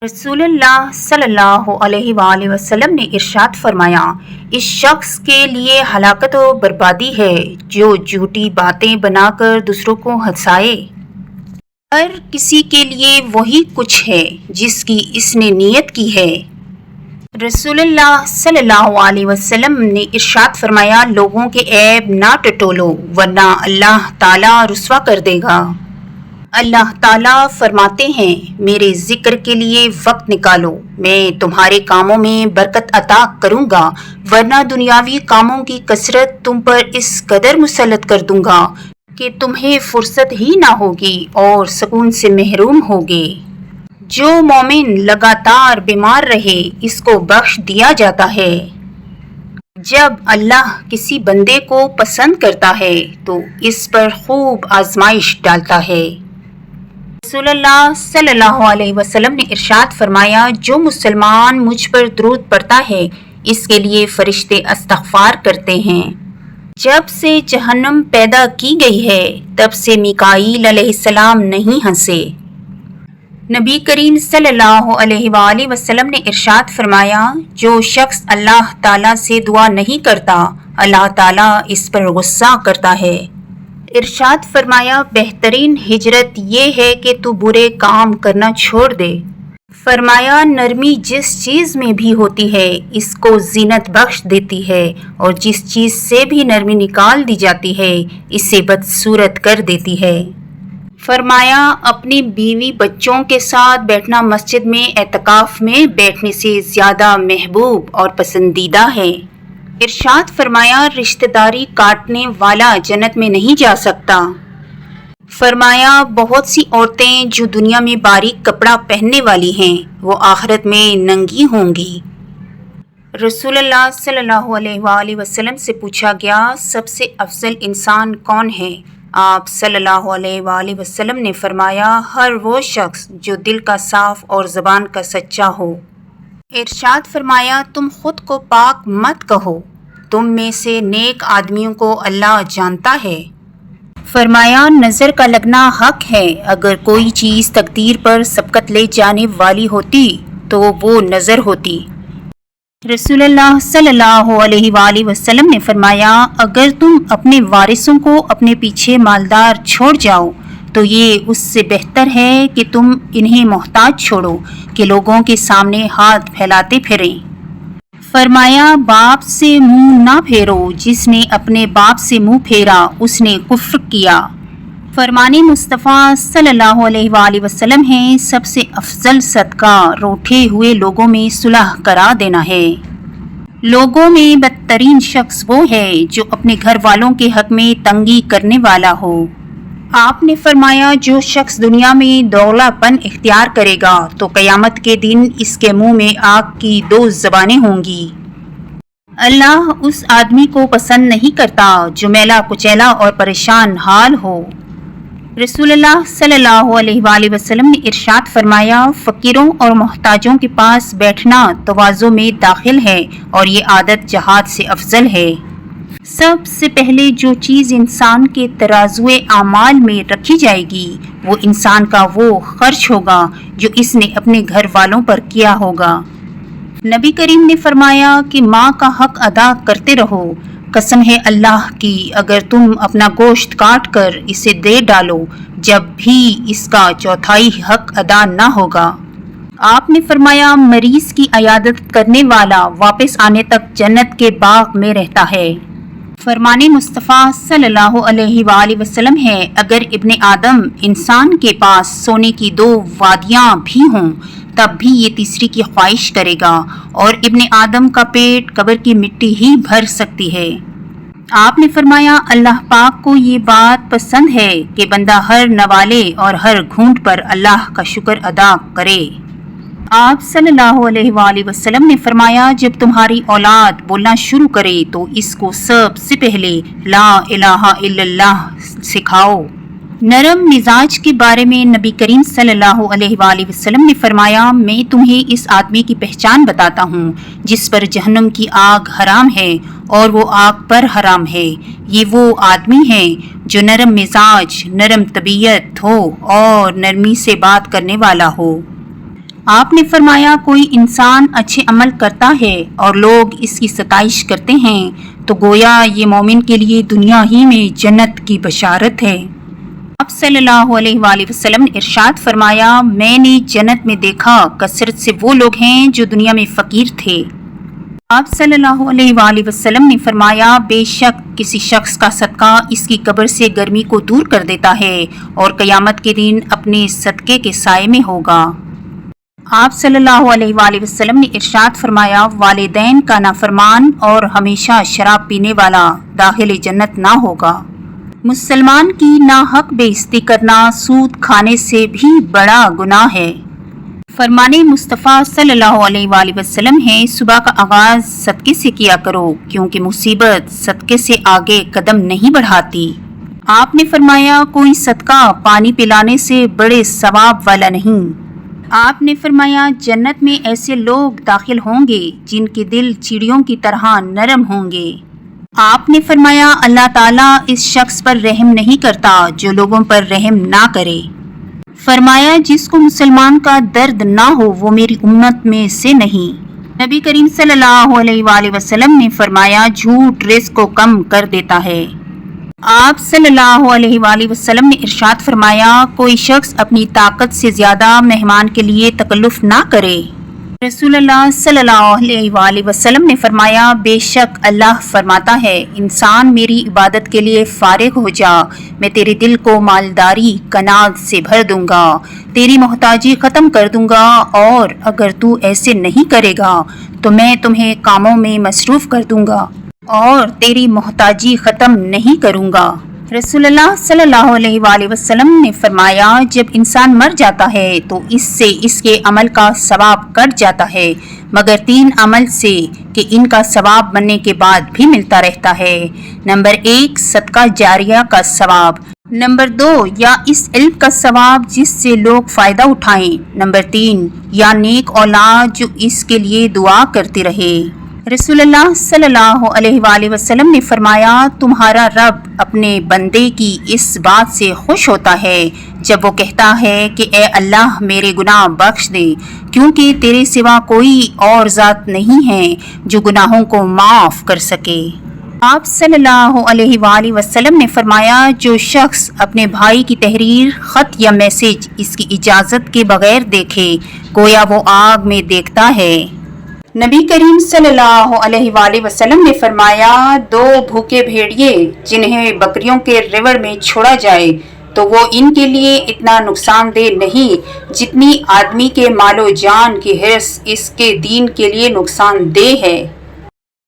رسول اللہ صلی اللہ علیہ وآلہ وسلم نے ارشاد فرمایا، اس شخص کے لیے ہلاکت و بربادی ہے جو جھوٹی باتیں بنا کر دوسروں کو ہنسائے۔ ہر کسی کے لیے وہی کچھ ہے جس کی اس نے نیت کی ہے۔ رسول اللہ صلی اللہ علیہ وسلم نے ارشاد فرمایا، لوگوں کے عیب نہ ٹٹولو ورنہ اللہ تعالیٰ رسوا کر دے گا۔ اللہ تعالیٰ فرماتے ہیں، میرے ذکر کے لیے وقت نکالو، میں تمہارے کاموں میں برکت عطا کروں گا، ورنہ دنیاوی کاموں کی کثرت تم پر اس قدر مسلط کر دوں گا کہ تمہیں فرصت ہی نہ ہوگی اور سکون سے محروم ہوگے۔ جو مومن لگاتار بیمار رہے اس کو بخش دیا جاتا ہے۔ جب اللہ کسی بندے کو پسند کرتا ہے تو اس پر خوب آزمائش ڈالتا ہے۔ رسول اللہ صلی اللہ علیہ وسلم نے ارشاد فرمایا، جو مسلمان مجھ پر درود پڑھتا ہے اس کے لیے فرشتے استغفار کرتے ہیں۔ جب سے جہنم پیدا کی گئی ہے تب سے میکائیل علیہ السلام نہیں ہنسے۔ نبی کریم صلی اللہ علیہ وآلہ وسلم نے ارشاد فرمایا، جو شخص اللہ تعالیٰ سے دعا نہیں کرتا اللہ تعالیٰ اس پر غصہ کرتا ہے۔ ارشاد فرمایا، بہترین ہجرت یہ ہے کہ تو برے کام کرنا چھوڑ دے۔ فرمایا، نرمی جس چیز میں بھی ہوتی ہے اس کو زینت بخش دیتی ہے اور جس چیز سے بھی نرمی نکال دی جاتی ہے اسے بدصورت کر دیتی ہے۔ فرمایا، اپنی بیوی بچوں کے ساتھ بیٹھنا مسجد میں اعتکاف میں بیٹھنے سے زیادہ محبوب اور پسندیدہ ہے۔ ارشاد فرمایا، رشتہ داری کاٹنے والا جنت میں نہیں جا سکتا۔ فرمایا، بہت سی عورتیں جو دنیا میں باریک کپڑا پہننے والی ہیں وہ آخرت میں ننگی ہوں گی۔ رسول اللہ صلی اللہ علیہ وآلہ وسلم سے پوچھا گیا، سب سے افضل انسان کون ہے؟ آپ صلی اللہ علیہ وآلہ وسلم نے فرمایا، ہر وہ شخص جو دل کا صاف اور زبان کا سچا ہو۔ ارشاد فرمایا، تم خود کو پاک مت کہو، تم میں سے نیک آدمیوں کو اللہ جانتا ہے۔ فرمایا، نظر کا لگنا حق ہے، اگر کوئی چیز تقدیر پر سبقت لے جانے والی ہوتی تو وہ نظر ہوتی۔ رسول اللہ صلی اللہ علیہ وآلہ وسلم نے فرمایا، اگر تم اپنے وارثوں کو اپنے پیچھے مالدار چھوڑ جاؤ تو یہ اس سے بہتر ہے کہ تم انہیں محتاج چھوڑو کہ لوگوں کے سامنے ہاتھ پھیلاتے پھریں۔ فرمایا، باپ سے منہ نہ پھیرو، جس نے اپنے باپ سے منہ پھیرا اس نے کفر کیا۔ فرمان مصطفیٰ صلی اللہ علیہ وآلہ وسلم ہے، سب سے افضل صدقہ روٹھے ہوئے لوگوں میں صلح کرا دینا ہے۔ لوگوں میں بدترین شخص وہ ہے جو اپنے گھر والوں کے حق میں تنگی کرنے والا ہو۔ آپ نے فرمایا، جو شخص دنیا میں دوغلا پن اختیار کرے گا تو قیامت کے دن اس کے منہ میں آگ کی 2 زبانیں ہوں گی۔ اللہ اس آدمی کو پسند نہیں کرتا جو میلا کچیلا اور پریشان حال ہو۔ رسول اللہ صلی اللہ علیہ وآلہ وسلم نے ارشاد فرمایا، فقیروں اور محتاجوں کے پاس بیٹھنا تواضع میں داخل ہے اور یہ عادت جہاد سے افضل ہے۔ سب سے پہلے جو چیز انسان کے ترازوئے اعمال میں رکھی جائے گی وہ انسان کا وہ خرچ ہوگا جو اس نے اپنے گھر والوں پر کیا ہوگا۔ نبی کریم نے فرمایا کہ ماں کا حق ادا کرتے رہو، قسم ہے اللہ کی اگر تم اپنا گوشت کاٹ کر اسے دے ڈالو جب بھی اس کا 1/4 حق ادا نہ ہوگا۔ آپ نے فرمایا، مریض کی عیادت کرنے والا واپس آنے تک جنت کے باغ میں رہتا ہے۔ فرمان مصطفیٰ صلی اللہ علیہ وآلہ وسلم ہے، اگر ابن آدم انسان کے پاس سونے کی 2 وادیاں بھی ہوں تب بھی یہ تیسری کی خواہش کرے گا اور ابن آدم کا پیٹ قبر کی مٹی ہی بھر سکتی ہے۔ آپ نے فرمایا، اللہ پاک کو یہ بات پسند ہے کہ بندہ ہر نوالے اور ہر گھونٹ پر اللہ کا شکر ادا کرے۔ آپ صلی اللہ علیہ وآلہ وسلم نے فرمایا، جب تمہاری اولاد بولنا شروع کرے تو اس کو سب سے پہلے لا الہ الا اللہ سکھاؤ۔ نرم مزاج کے بارے میں نبی کریم صلی اللہ علیہ وآلہ وسلم نے فرمایا، میں تمہیں اس آدمی کی پہچان بتاتا ہوں جس پر جہنم کی آگ حرام ہے اور وہ آگ پر حرام ہے۔ یہ وہ آدمی ہے جو نرم مزاج، نرم طبیعت ہو اور نرمی سے بات کرنے والا ہو۔ آپ نے فرمایا کوئی انسان اچھے عمل کرتا ہے اور لوگ اس کی ستائش کرتے ہیں تو گویا یہ مومن کے لیے دنیا ہی میں جنت کی بشارت ہے۔ آپ صلی اللہ علیہ وآلہ وسلم نے ارشاد فرمایا میں نے جنت میں دیکھا کثرت سے وہ لوگ ہیں جو دنیا میں فقیر تھے۔ آپ صلی اللہ علیہ وآلہ وسلم نے فرمایا بے شک کسی شخص کا صدقہ اس کی قبر سے گرمی کو دور کر دیتا ہے اور قیامت کے دن اپنے صدقے کے سائے میں ہوگا۔ آپ صلی اللہ علیہ وآلہ وسلم نے ارشاد فرمایا والدین کا نافرمان اور ہمیشہ شراب پینے والا داخل جنت نہ ہوگا۔ مسلمان کی ناحق بے عزتی کرنا سود کھانے سے بھی بڑا گناہ ہے۔ فرمان مصطفیٰ صلی اللہ علیہ وآلہ وسلم ہے صبح کا آغاز صدقے سے کیا کرو کیونکہ مصیبت صدقے سے آگے قدم نہیں بڑھاتی۔ آپ نے فرمایا کوئی صدقہ پانی پلانے سے بڑے ثواب والا نہیں۔ آپ نے فرمایا جنت میں ایسے لوگ داخل ہوں گے جن کے دل چڑیوں کی طرح نرم ہوں گے۔ آپ نے فرمایا اللہ تعالیٰ اس شخص پر رحم نہیں کرتا جو لوگوں پر رحم نہ کرے۔ فرمایا جس کو مسلمان کا درد نہ ہو وہ میری امت میں سے نہیں۔ نبی کریم صلی اللہ علیہ وآلہ وسلم نے فرمایا جھوٹ رزق کو کم کر دیتا ہے۔ آپ صلی اللہ علیہ وآلہ وسلم نے ارشاد فرمایا کوئی شخص اپنی طاقت سے زیادہ مہمان کے لیے تکلف نہ کرے۔ رسول اللہ صلی اللہ علیہ وآلہ وسلم نے فرمایا بے شک اللہ فرماتا ہے انسان میری عبادت کے لیے فارغ ہو جا میں تیرے دل کو مالداری کناز سے بھر دوں گا، تیری محتاجی ختم کر دوں گا اور اگر تو ایسے نہیں کرے گا تو میں تمہیں کاموں میں مصروف کر دوں گا اور تیری محتاجی ختم نہیں کروں گا۔ رسول اللہ صلی اللہ علیہ وآلہ وسلم نے فرمایا جب انسان مر جاتا ہے تو اس سے اس کے عمل کا ثواب کٹ جاتا ہے مگر 3 عمل سے کہ ان کا ثواب بننے کے بعد بھی ملتا رہتا ہے۔ نمبر 1 صدقہ جاریہ کا ثواب، نمبر 2 یا اس علم کا ثواب جس سے لوگ فائدہ اٹھائیں، نمبر 3 یا نیک اولاد جو اس کے لیے دعا کرتی رہے۔ رسول اللہ صلی اللہ علیہ وآلہ وسلم نے فرمایا تمہارا رب اپنے بندے کی اس بات سے خوش ہوتا ہے جب وہ کہتا ہے کہ اے اللہ میرے گناہ بخش دے کیونکہ تیرے سوا کوئی اور ذات نہیں ہے جو گناہوں کو معاف کر سکے۔ آپ صلی اللہ علیہ وآلہ وسلم نے فرمایا جو شخص اپنے بھائی کی تحریر خط یا میسج اس کی اجازت کے بغیر دیکھے گویا وہ آگ میں دیکھتا ہے۔ نبی کریم صلی اللہ علیہ وآلہ وسلم نے فرمایا 2 بھوکے بھیڑیے جنہیں بکریوں کے ریوڑ میں چھوڑا جائے تو وہ ان کے لیے اتنا نقصان دہ نہیں جتنی آدمی کے مال و جان کی حرص اس کے دین کے لیے نقصان دہ ہے۔